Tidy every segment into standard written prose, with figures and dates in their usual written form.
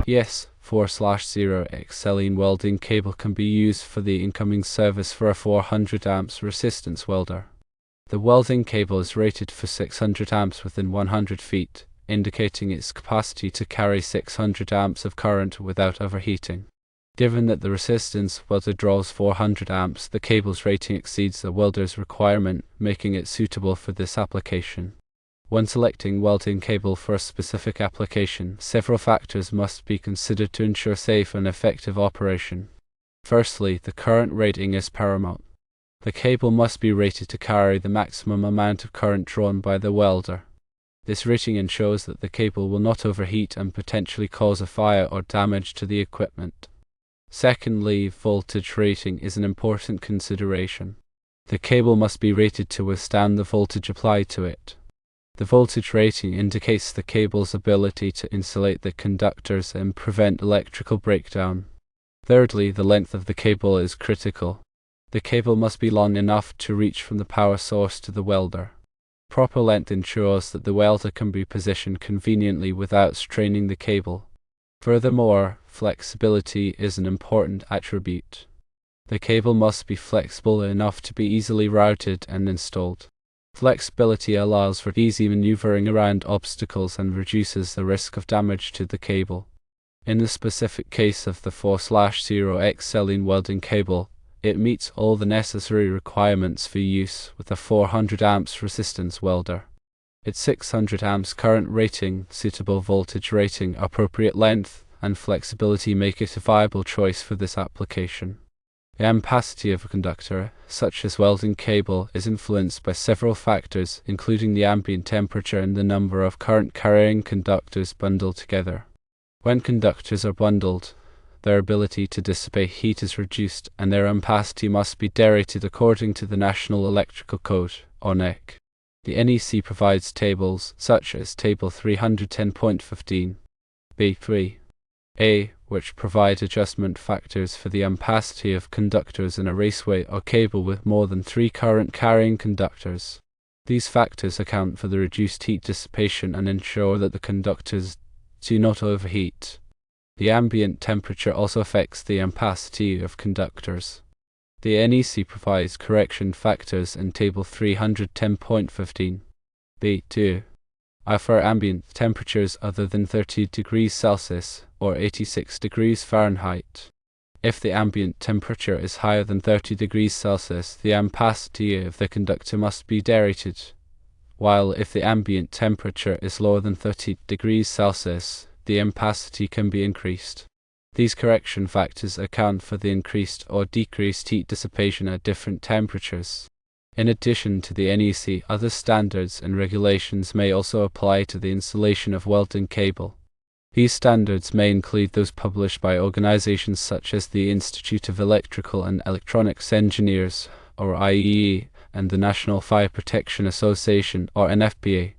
ES4/0 ExCELENE welding cable can be used for the incoming service for a 400 amps resistance welder. The welding cable is rated for 600 amps within 100 feet, indicating its capacity to carry 600 amps of current without overheating. Given that the resistance welder draws 400 amps, the cable's rating exceeds the welder's requirement, making it suitable for this application. When selecting welding cable for a specific application, several factors must be considered to ensure safe and effective operation. Firstly, the current rating is paramount. The cable must be rated to carry the maximum amount of current drawn by the welder. This rating ensures that the cable will not overheat and potentially cause a fire or damage to the equipment. Secondly, voltage rating is an important consideration. The cable must be rated to withstand the voltage applied to it. The voltage rating indicates the cable's ability to insulate the conductors and prevent electrical breakdown. Thirdly, the length of the cable is critical. The cable must be long enough to reach from the power source to the welder. Proper length ensures that the welder can be positioned conveniently without straining the cable. Furthermore, flexibility is an important attribute. The cable must be flexible enough to be easily routed and installed. Flexibility allows for easy maneuvering around obstacles and reduces the risk of damage to the cable. In the specific case of the 4/0 ExCELENE welding cable, it meets all the necessary requirements for use with a 400 amps resistance welder. Its 600 amps current rating, suitable voltage rating, appropriate length, and flexibility make it a viable choice for this application. The ampacity of a conductor, such as welding cable, is influenced by several factors, including the ambient temperature and the number of current-carrying conductors bundled together. When conductors are bundled, their ability to dissipate heat is reduced, and their ampacity must be derated according to the National Electrical Code, or NEC. The NEC provides tables, such as Table 310.15, B3a, which provide adjustment factors for the ampacity of conductors in a raceway or cable with more than 3 current-carrying conductors. These factors account for the reduced heat dissipation and ensure that the conductors do not overheat. The ambient temperature also affects the ampacity of conductors. The NEC provides correction factors in Table 310.15, B2. For ambient temperatures other than 30 degrees Celsius or 86 degrees Fahrenheit. If the ambient temperature is higher than 30 degrees Celsius, the ampacity of the conductor must be derated, while if the ambient temperature is lower than 30 degrees Celsius, the ampacity can be increased. These correction factors account for the increased or decreased heat dissipation at different temperatures. In addition to the NEC, other standards and regulations may also apply to the installation of welding cable. These standards may include those published by organizations such as the Institute of Electrical and Electronics Engineers, or IEE, and the National Fire Protection Association, or NFPA.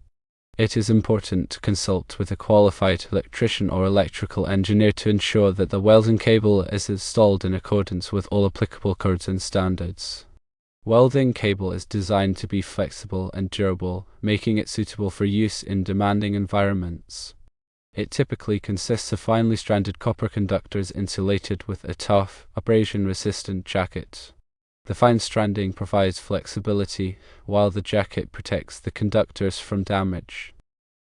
It is important to consult with a qualified electrician or electrical engineer to ensure that the welding cable is installed in accordance with all applicable codes and standards. Welding cable is designed to be flexible and durable, making it suitable for use in demanding environments. It typically consists of finely stranded copper conductors insulated with a tough, abrasion-resistant jacket. The fine stranding provides flexibility, while the jacket protects the conductors from damage.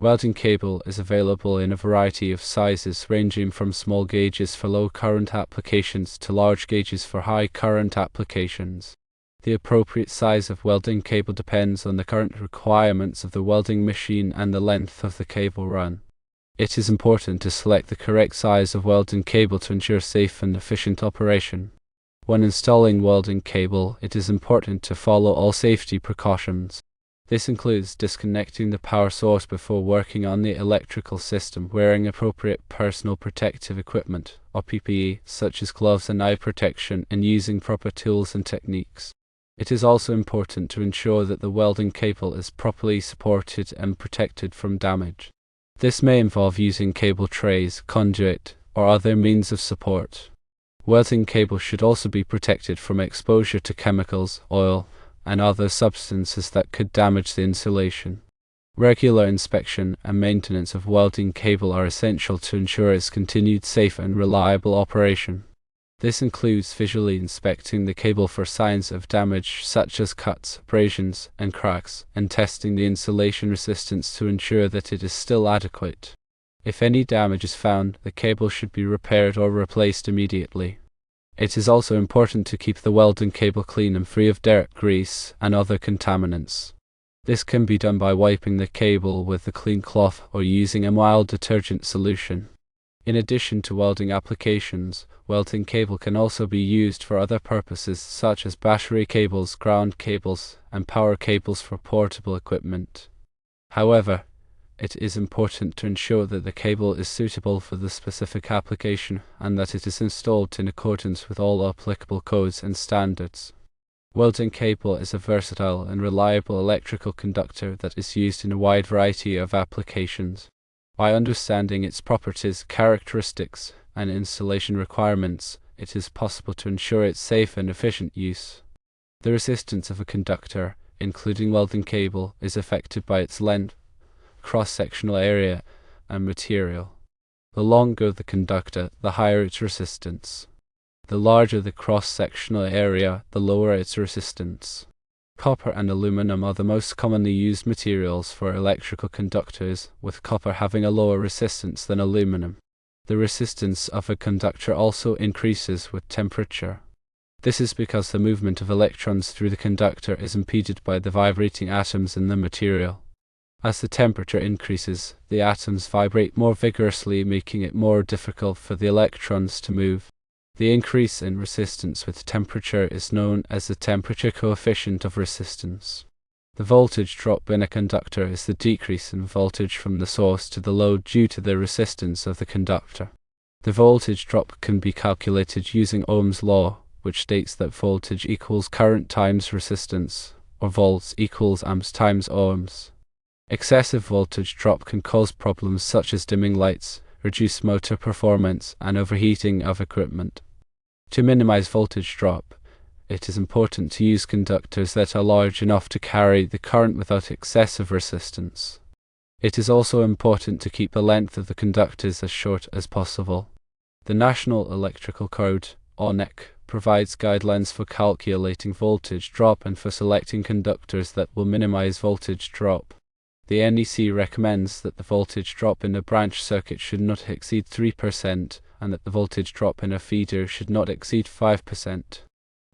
Welding cable is available in a variety of sizes, ranging from small gauges for low current applications to large gauges for high current applications. The appropriate size of welding cable depends on the current requirements of the welding machine and the length of the cable run. It is important to select the correct size of welding cable to ensure safe and efficient operation. When installing welding cable, it is important to follow all safety precautions. This includes disconnecting the power source before working on the electrical system, wearing appropriate personal protective equipment, or PPE, such as gloves and eye protection, and using proper tools and techniques. It is also important to ensure that the welding cable is properly supported and protected from damage. This may involve using cable trays, conduit, or other means of support. Welding cable should also be protected from exposure to chemicals, oil, and other substances that could damage the insulation. Regular inspection and maintenance of welding cable are essential to ensure its continued safe and reliable operation. This includes visually inspecting the cable for signs of damage such as cuts, abrasions, and cracks, and testing the insulation resistance to ensure that it is still adequate. If any damage is found, the cable should be repaired or replaced immediately. It is also important to keep the welding cable clean and free of dirt, grease, and other contaminants. This can be done by wiping the cable with a clean cloth or using a mild detergent solution. In addition to welding applications, welding cable can also be used for other purposes such as battery cables, ground cables, and power cables for portable equipment. However, it is important to ensure that the cable is suitable for the specific application and that it is installed in accordance with all applicable codes and standards. Welding cable is a versatile and reliable electrical conductor that is used in a wide variety of applications. By understanding its properties, characteristics, and installation requirements, it is possible to ensure its safe and efficient use. The resistance of a conductor, including welding cable, is affected by its length, cross-sectional area, and material. The longer the conductor, the higher its resistance. The larger the cross-sectional area, the lower its resistance. Copper and aluminum are the most commonly used materials for electrical conductors, with copper having a lower resistance than aluminum. The resistance of a conductor also increases with temperature. This is because the movement of electrons through the conductor is impeded by the vibrating atoms in the material. As the temperature increases, the atoms vibrate more vigorously, making it more difficult for the electrons to move. The increase in resistance with temperature is known as the temperature coefficient of resistance. The voltage drop in a conductor is the decrease in voltage from the source to the load due to the resistance of the conductor. The voltage drop can be calculated using Ohm's law, which states that voltage equals current times resistance, or volts equals amps times ohms. Excessive voltage drop can cause problems such as dimming lights, reduced motor performance, and overheating of equipment. To minimize voltage drop, it is important to use conductors that are large enough to carry the current without excessive resistance. It is also important to keep the length of the conductors as short as possible. The National Electrical Code, or NEC, provides guidelines for calculating voltage drop and for selecting conductors that will minimize voltage drop. The NEC recommends that the voltage drop in a branch circuit should not exceed 3%, and that the voltage drop in a feeder should not exceed 5%.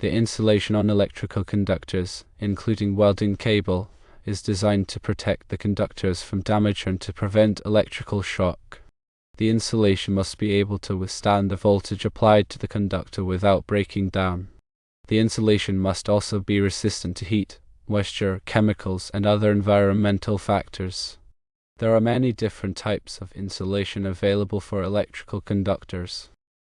The insulation on electrical conductors, including welding cable, is designed to protect the conductors from damage and to prevent electrical shock. The insulation must be able to withstand the voltage applied to the conductor without breaking down. The insulation must also be resistant to heat, moisture, chemicals, and other environmental factors. There are many different types of insulation available for electrical conductors.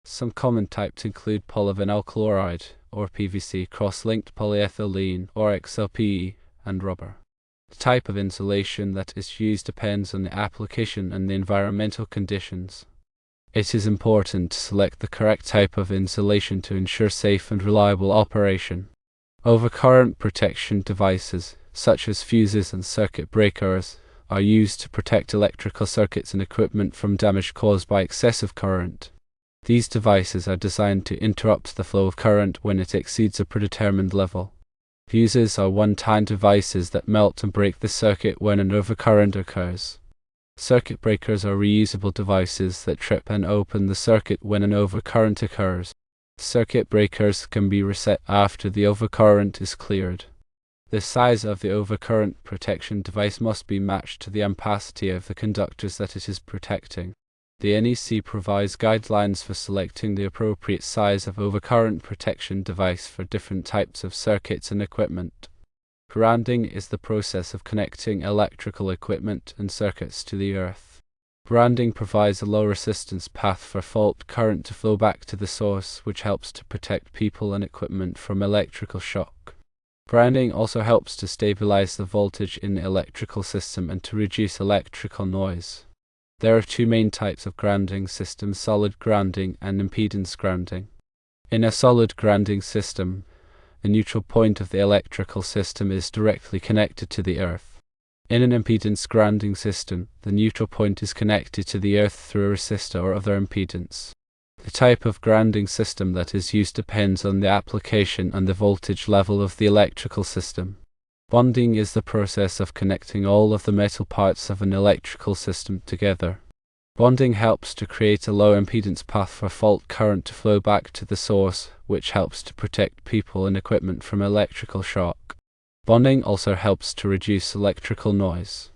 Some common types include polyvinyl chloride, or PVC, cross-linked polyethylene, or XLPE, and rubber. The type of insulation that is used depends on the application and the environmental conditions. It is important to select the correct type of insulation to ensure safe and reliable operation. Overcurrent protection devices, such as fuses and circuit breakers, are used to protect electrical circuits and equipment from damage caused by excessive current. These devices are designed to interrupt the flow of current when it exceeds a predetermined level. Fuses are one-time devices that melt and break the circuit when an overcurrent occurs. Circuit breakers are reusable devices that trip and open the circuit when an overcurrent occurs. Circuit breakers can be reset after the overcurrent is cleared. The size of the overcurrent protection device must be matched to the ampacity of the conductors that it is protecting. The NEC provides guidelines for selecting the appropriate size of overcurrent protection device for different types of circuits and equipment. Grounding is the process of connecting electrical equipment and circuits to the earth. Grounding provides a low resistance path for fault current to flow back to the source, which helps to protect people and equipment from electrical shock. Grounding also helps to stabilize the voltage in the electrical system and to reduce electrical noise. There are two main types of grounding systems: solid grounding and impedance grounding. In a solid grounding system, the neutral point of the electrical system is directly connected to the earth. In an impedance grounding system, the neutral point is connected to the earth through a resistor or other impedance. The type of grounding system that is used depends on the application and the voltage level of the electrical system. Bonding is the process of connecting all of the metal parts of an electrical system together. Bonding helps to create a low impedance path for fault current to flow back to the source, which helps to protect people and equipment from electrical shock. Bonding also helps to reduce electrical noise.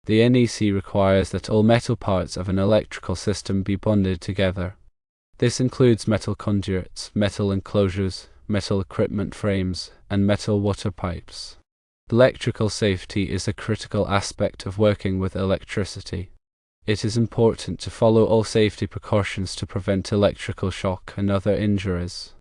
The NEC requires that all metal parts of an electrical system be bonded together. This includes metal conduits, metal enclosures, metal equipment frames, and metal water pipes. Electrical safety is a critical aspect of working with electricity. It is important to follow all safety precautions to prevent electrical shock and other injuries.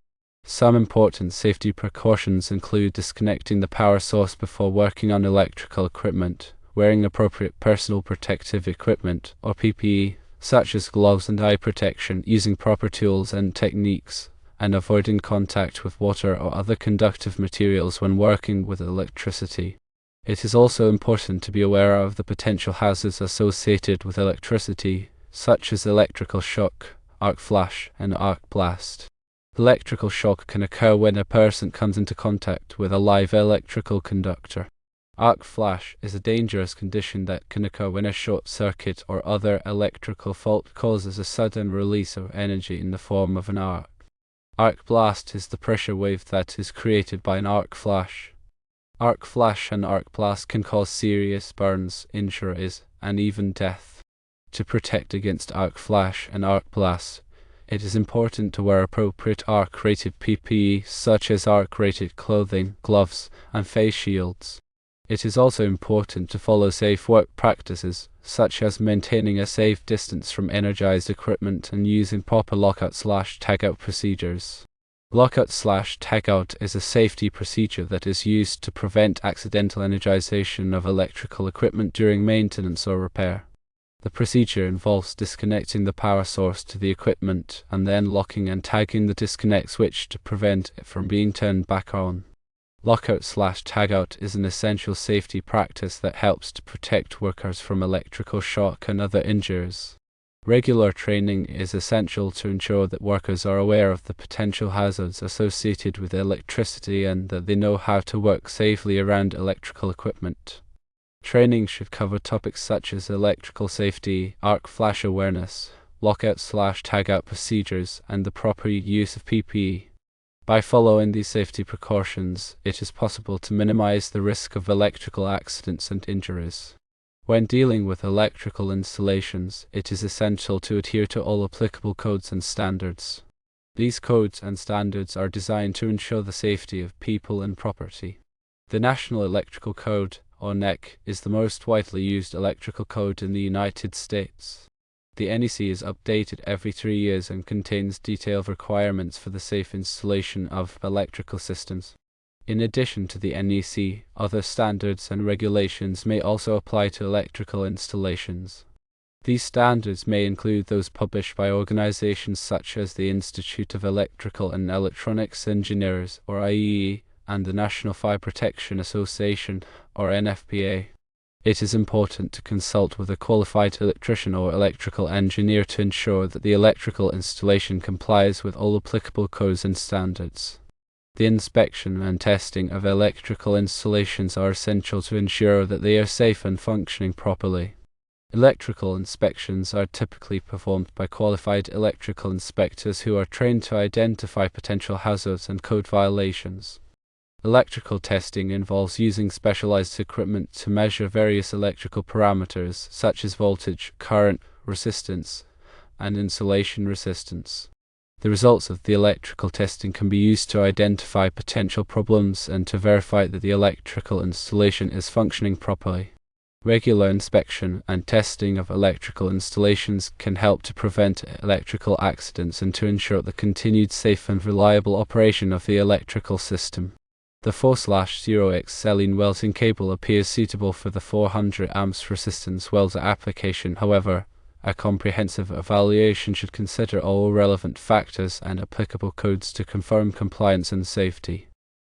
Some important safety precautions include disconnecting the power source before working on electrical equipment, wearing appropriate personal protective equipment, or PPE, such as gloves and eye protection, using proper tools and techniques, and avoiding contact with water or other conductive materials when working with electricity. It is also important to be aware of the potential hazards associated with electricity, such as electrical shock, arc flash, and arc blast. Electrical shock can occur when a person comes into contact with a live electrical conductor. Arc flash is a dangerous condition that can occur when a short circuit or other electrical fault causes a sudden release of energy in the form of an arc. Arc blast is the pressure wave that is created by an arc flash. Arc flash and arc blast can cause serious burns, injuries, and even death. To protect against arc flash and arc blast, it is important to wear appropriate arc-rated PPE such as arc-rated clothing, gloves, and face shields. It is also important to follow safe work practices, such as maintaining a safe distance from energized equipment and using proper lockout/tagout procedures. Lockout/tagout is a safety procedure that is used to prevent accidental energization of electrical equipment during maintenance or repair. The procedure involves disconnecting the power source to the equipment and then locking and tagging the disconnect switch to prevent it from being turned back on. Lockout/tagout is an essential safety practice that helps to protect workers from electrical shock and other injuries. Regular training is essential to ensure that workers are aware of the potential hazards associated with electricity and that they know how to work safely around electrical equipment. Training should cover topics such as electrical safety, arc flash awareness, lockout/tagout procedures, and the proper use of PPE. By following these safety precautions, it is possible to minimize the risk of electrical accidents and injuries. When dealing with electrical installations, it is essential to adhere to all applicable codes and standards. These codes and standards are designed to ensure the safety of people and property. The National Electrical Code, or NEC, is the most widely used electrical code in the United States. The NEC is updated every 3 years and contains detailed requirements for the safe installation of electrical systems. In addition to the NEC, other standards and regulations may also apply to electrical installations. These standards may include those published by organizations such as the Institute of Electrical and Electronics Engineers, or IEE, and the National Fire Protection Association, or NFPA. It is important to consult with a qualified electrician or electrical engineer to ensure that the electrical installation complies with all applicable codes and standards. The inspection and testing of electrical installations are essential to ensure that they are safe and functioning properly. Electrical inspections are typically performed by qualified electrical inspectors who are trained to identify potential hazards and code violations. Electrical testing involves using specialized equipment to measure various electrical parameters such as voltage, current, resistance, and insulation resistance. The results of the electrical testing can be used to identify potential problems and to verify that the electrical installation is functioning properly. Regular inspection and testing of electrical installations can help to prevent electrical accidents and to ensure the continued safe and reliable operation of the electrical system. The 4/0 ExCELENE Welding Cable appears suitable for the 400 amps resistance welder application. However, a comprehensive evaluation should consider all relevant factors and applicable codes to confirm compliance and safety.